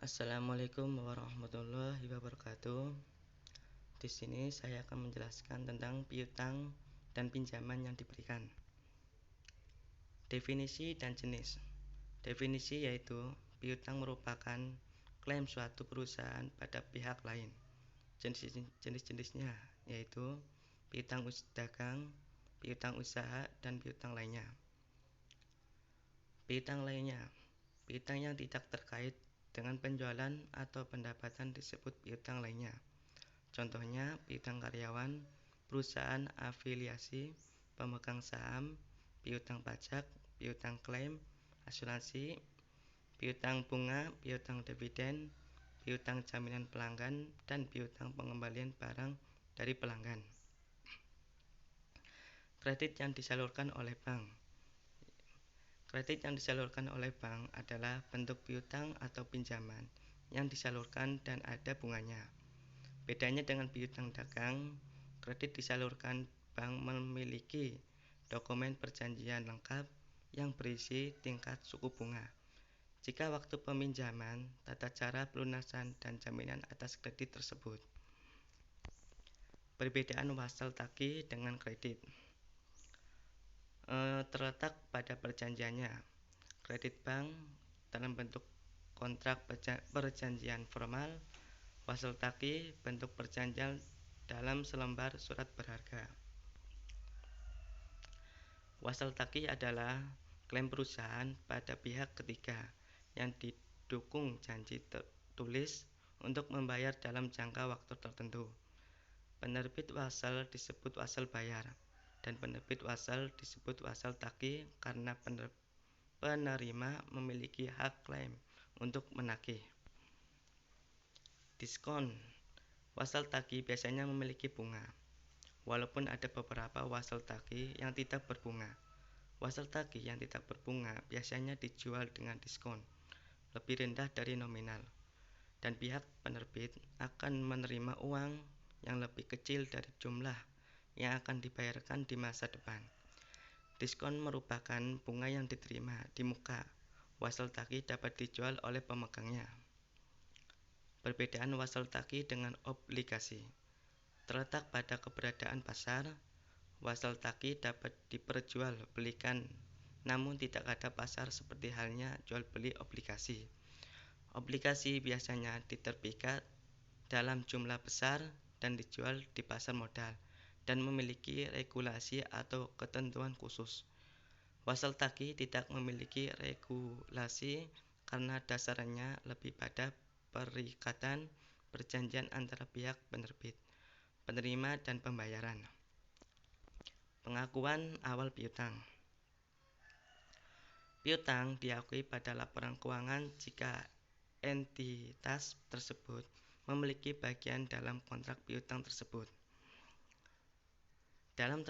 Assalamualaikum warahmatullahi wabarakatuh. Di sini saya akan menjelaskan tentang piutang dan pinjaman yang diberikan. Definisi dan jenis. Definisi yaitu piutang merupakan klaim suatu perusahaan pada pihak lain. Jenis-jenisnya yaitu piutang dagang, piutang usaha, dan piutang lainnya. Piutang lainnya, piutang yang tidak terkait dengan penjualan atau pendapatan disebut piutang lainnya. Contohnya piutang karyawan, perusahaan afiliasi, pemegang saham, piutang pajak, piutang klaim, asuransi, piutang bunga, piutang dividen, piutang jaminan pelanggan, dan piutang pengembalian barang dari pelanggan. Kredit yang disalurkan oleh bank. Kredit yang disalurkan oleh bank adalah bentuk piutang atau pinjaman yang disalurkan dan ada bunganya. Bedanya dengan piutang dagang, kredit disalurkan bank memiliki dokumen perjanjian lengkap yang berisi tingkat suku bunga. Jika waktu peminjaman, tata cara pelunasan, dan jaminan atas kredit tersebut. Perbedaan wasal tagih dengan kredit terletak pada perjanjiannya. Kredit bank dalam bentuk kontrak perjanjian formal, wasal tagih bentuk perjanjian dalam selembar surat berharga. Wasal tagih adalah klaim perusahaan pada pihak ketiga yang didukung janji tertulis untuk membayar dalam jangka waktu tertentu. Penerbit wasal disebut wasal bayar, dan penerbit wasal disebut wasal tagih karena penerima memiliki hak klaim untuk menagih. Diskon. Wasal tagih biasanya memiliki bunga, walaupun ada beberapa wasal tagih yang tidak berbunga. Wasal tagih yang tidak berbunga biasanya dijual dengan diskon lebih rendah dari nominal, dan pihak penerbit akan menerima uang yang lebih kecil dari jumlah yang akan dibayarkan di masa depan. Diskon merupakan bunga yang diterima di muka. Wasal tagih dapat dijual oleh pemegangnya. Perbedaan wasal tagih dengan obligasi terletak pada keberadaan pasar. Wasal tagih dapat diperjualbelikan, namun tidak ada pasar seperti halnya jual beli obligasi. Obligasi biasanya diterbitkan dalam jumlah besar dan dijual di pasar modal dan memiliki regulasi atau ketentuan khusus. Wasal tagih tidak memiliki regulasi karena dasarnya lebih pada perikatan perjanjian antara pihak penerbit, penerima, dan pembayaran. Pengakuan awal piutang. Piutang diakui pada laporan keuangan jika entitas tersebut memiliki bagian dalam kontrak piutang tersebut. Dalam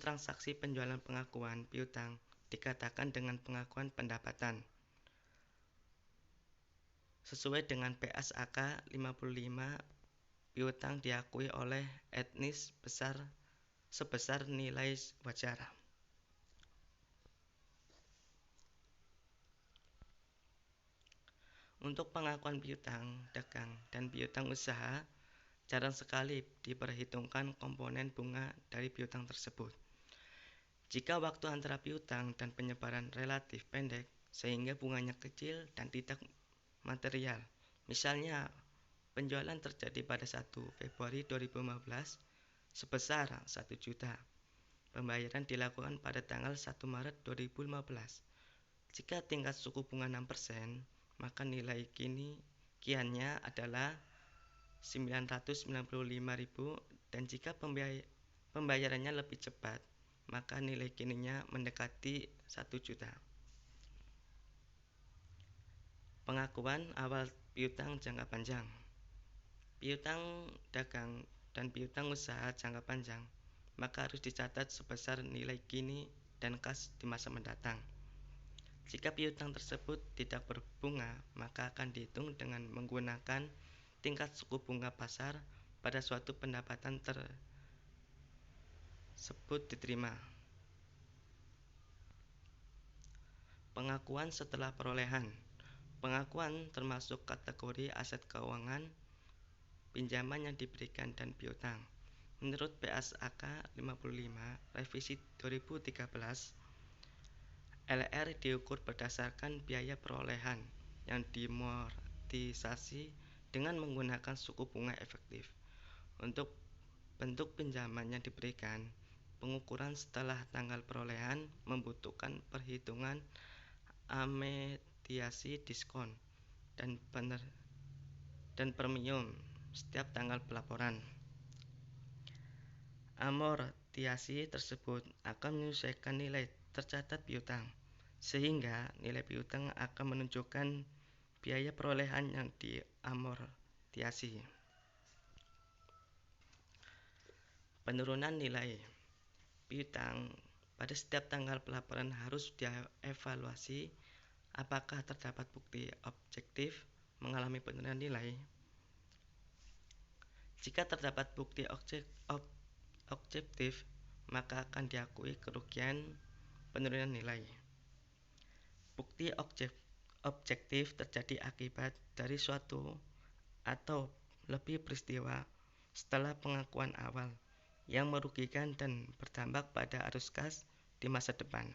transaksi penjualan, pengakuan piutang dikatakan dengan pengakuan pendapatan. Sesuai dengan PSAK 55, piutang diakui oleh etnis sebesar nilai wajar. Untuk pengakuan piutang dagang dan piutang usaha, jarang sekali diperhitungkan komponen bunga dari piutang tersebut. Jika waktu antara piutang dan penyebaran relatif pendek, sehingga bunganya kecil dan tidak material. Misalnya, penjualan terjadi pada 1 Februari 2015 sebesar 1 juta. Pembayaran dilakukan pada tanggal 1 Maret 2015. Jika tingkat suku bunga 6%, maka nilai kiannya adalah 995.000, dan jika pembayarannya lebih cepat, maka nilai kininya mendekati 1 juta. Pengakuan awal piutang jangka panjang. Piutang dagang dan piutang usaha jangka panjang maka harus dicatat sebesar nilai kini dan kas di masa mendatang. Jika piutang tersebut tidak berbunga, maka akan dihitung dengan menggunakan tingkat suku bunga pasar pada suatu pendapatan tersebut diterima. Pengakuan setelah perolehan. Pengakuan termasuk kategori aset keuangan, pinjaman yang diberikan dan piutang. Menurut PSAK 55 revisi 2013, LR diukur berdasarkan biaya perolehan yang dimortisasi dengan menggunakan suku bunga efektif. Untuk bentuk pinjaman yang diberikan, pengukuran setelah tanggal perolehan membutuhkan perhitungan amortisasi diskon dan premium setiap tanggal pelaporan. Amortisasi tersebut akan menyesuaikan nilai tercatat piutang, sehingga nilai piutang akan menunjukkan biaya perolehan yang diamortisasi. Penurunan nilai piutang pada setiap tanggal pelaporan harus dievaluasi apakah terdapat bukti objektif mengalami penurunan nilai. Jika terdapat bukti objektif, maka akan diakui kerugian penurunan nilai. Bukti objektif terjadi akibat dari suatu atau lebih peristiwa setelah pengakuan awal yang merugikan dan berdampak pada arus kas di masa depan.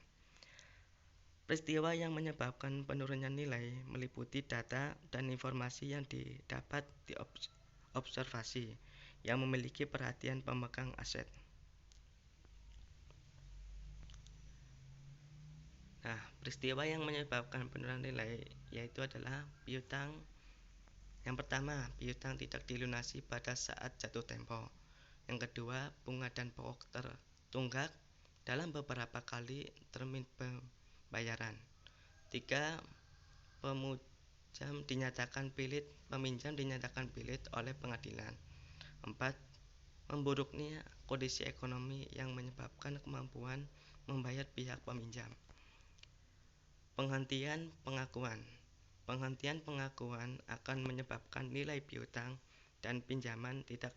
Peristiwa yang menyebabkan penurunan nilai meliputi data dan informasi yang didapat di observasi yang memiliki perhatian pemegang aset. Nah, peristiwa yang menyebabkan penurunan nilai yaitu adalah piutang. Yang pertama, piutang tidak dilunasi pada saat jatuh tempo. Yang kedua, bunga dan pokok tertunggak dalam beberapa kali termin pembayaran. 3. Peminjam dinyatakan pilit oleh pengadilan. 4. Memburuknya kondisi ekonomi yang menyebabkan kemampuan membayar pihak peminjam. Penghentian pengakuan. Penghentian pengakuan akan menyebabkan nilai piutang dan pinjaman tidak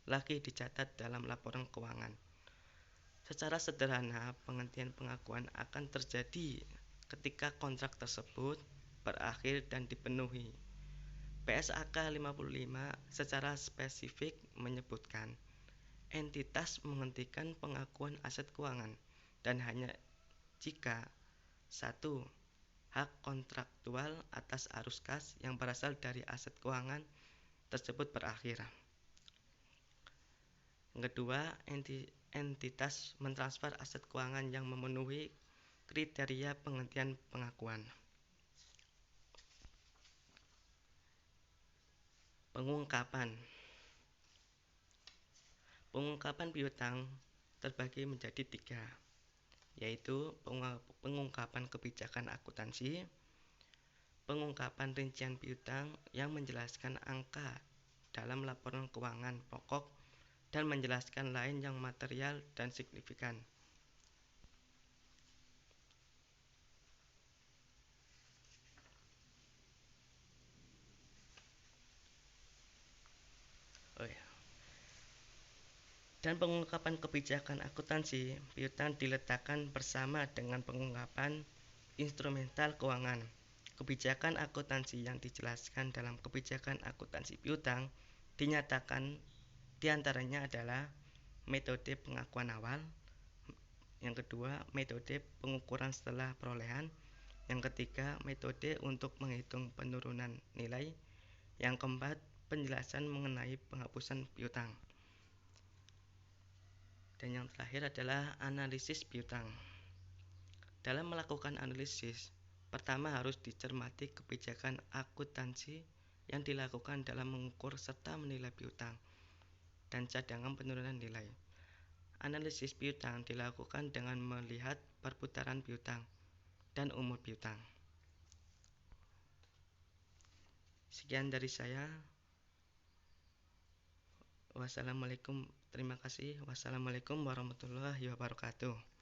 lagi dicatat dalam laporan keuangan. Secara sederhana, penghentian pengakuan akan terjadi ketika kontrak tersebut berakhir dan dipenuhi. PSAK 55 secara spesifik menyebutkan entitas menghentikan pengakuan aset keuangan dan hanya jika 1. Hak kontraktual atas arus kas yang berasal dari aset keuangan tersebut berakhir. Yang kedua, entitas mentransfer aset keuangan yang memenuhi kriteria penghentian pengakuan. Pengungkapan piutang terbagi menjadi 3, yaitu pengungkapan kebijakan akuntansi, pengungkapan rincian piutang yang menjelaskan angka dalam laporan keuangan pokok dan menjelaskan lain yang material dan signifikan. Dan pengungkapan kebijakan akuntansi piutang diletakkan bersama dengan pengungkapan instrumental keuangan. Kebijakan akuntansi yang dijelaskan dalam kebijakan akuntansi piutang dinyatakan diantaranya adalah metode pengakuan awal, yang kedua metode pengukuran setelah perolehan, yang ketiga metode untuk menghitung penurunan nilai, yang keempat penjelasan mengenai penghapusan piutang. Dan yang terakhir adalah analisis piutang. Dalam melakukan analisis, pertama harus dicermati kebijakan akuntansi yang dilakukan dalam mengukur serta menilai piutang dan cadangan penurunan nilai. Analisis piutang dilakukan dengan melihat perputaran piutang dan umur piutang. Sekian dari saya. Wassalamualaikum. Terima kasih. Wassalamualaikum warahmatullahi wabarakatuh.